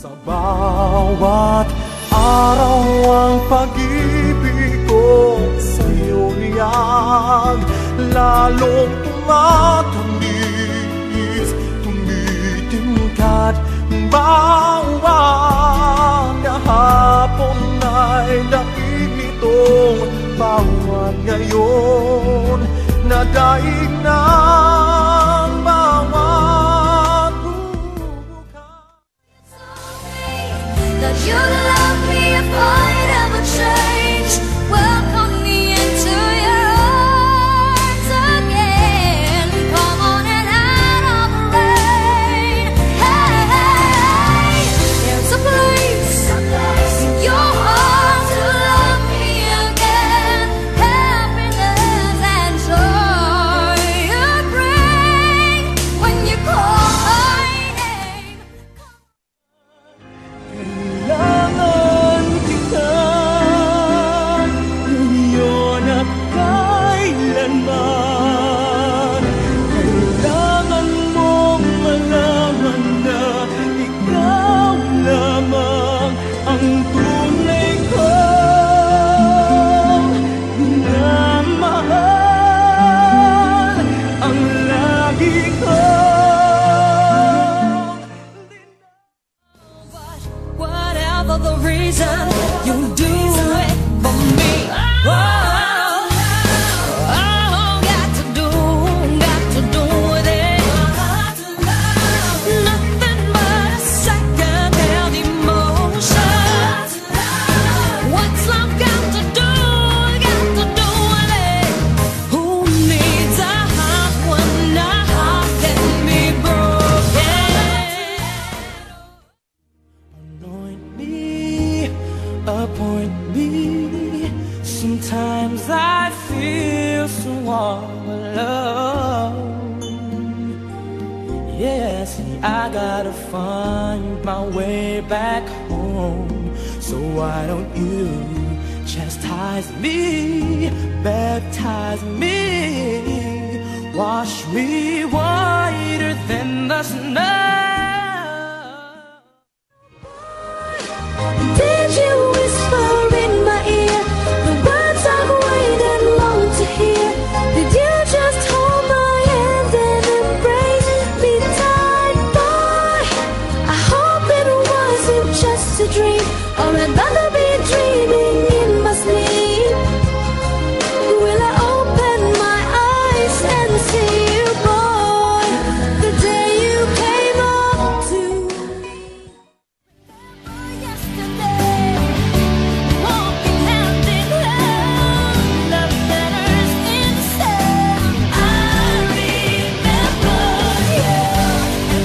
Sa bawat araw ang pag-ibig ko sa'yo hiyag, lalong tumatamis, tumitingkat. Bawat kahapon ay daig nitong bawat ngayon na daig ng bawat bubukas. That you love me if I never change. Welcome me into your arms again. Come on and out of the rain. Hey, hey, there's a place in your heart to love me again. Happiness and joy you bring when you call my name. Kailangan kita ngayon at kailanman. Kailangan mong malaman na ikaw lamang ang tunay kong minamahal, ang lagi kong Whatever the reason, you do it for me. Oh, got to do with it. Nothing but a second-hand emotion. What's love got to do with it? Who needs a heart when a heart can be broken? Anoint me, appoint me. Sometimes I feel so all alone. Yeah, see, I gotta find my way back home. So why don't you chastise me, baptize me, wash me whiter than the snow? Did you whisper in my ear the words I've waited long to hear? Did you just hold my hand and embrace me tight, boy? I hope it wasn't just a dream, or I'd rather be dreaming in my sleep. Will I open my eyes and see you, boy, the day you came up to me? Yesterday, walking hand in hand, love letters in the sand. I remember you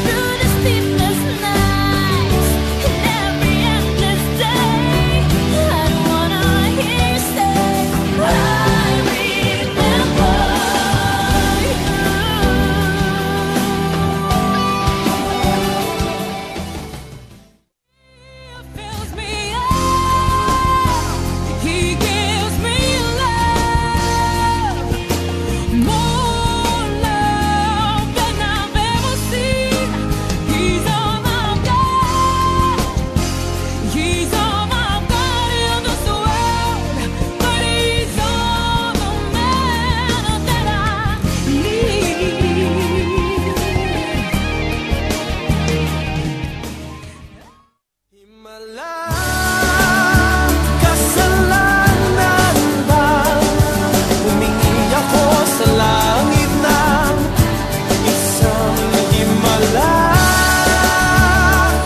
through the sleepless nights and every endless day. I don't wanna hear you say, I remember you. Fills me up, he gives me love, more love than I've ever seen. He's all I've got, he's all I've got in this world, but he's all the man that I need. Himala, kasalanan ba? Humingi ako sa langit ng isang himala.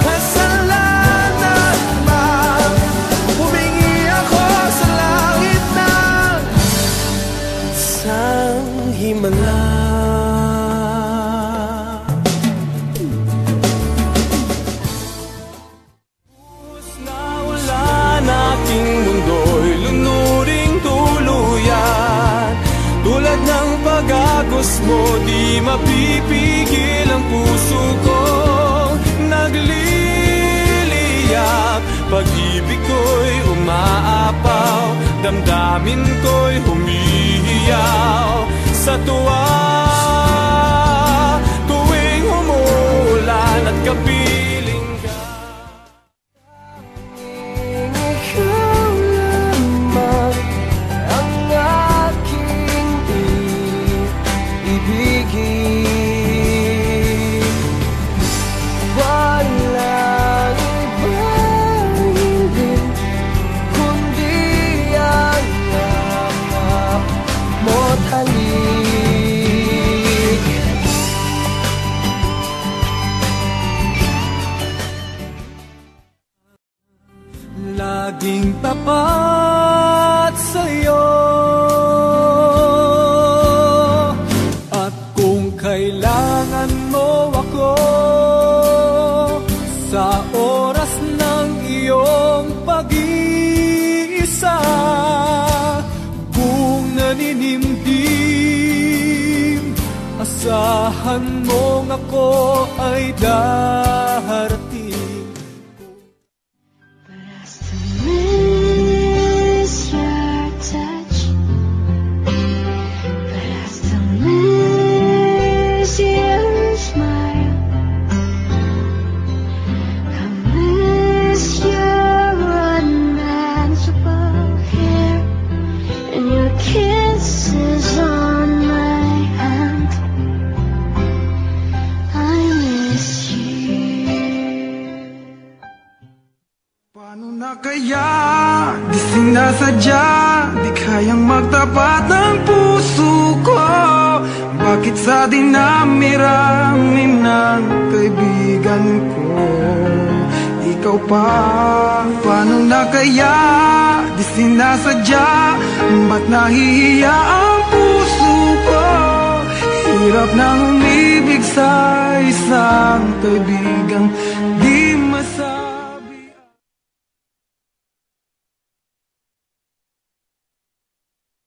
Kasalanan ba? Humingi ako sa langit ng isang himala. Na wala nating mundo'y lunuring tuluyan. Tulad ng pag-agos mo, di mapipigil ang puso kong nagliliyap. Pag-ibig ko'y umaapaw, damdamin ko'y humihiyaw sa tuwa. Tuwing humuulan at kapiling ka. maging tapat sa'yo. At kung kailangan mo ako sa oras ng iyong pag-iisa, buong naninimdim, asahan mong ako ay darating. Miss your touch, but I still miss your smile. I miss your unmanageable hair and your kisses on my hand. I miss you. Paano na kaya? Di sinasadya, di kayang magtapat ng puso ko. Bakit sa dinami-rami ng kaibigan ko ikaw pa? Paano na kaya? Di sinasadya, ba't nahihiya ang puso ko? Hirap nang umibig sa isang kaibigang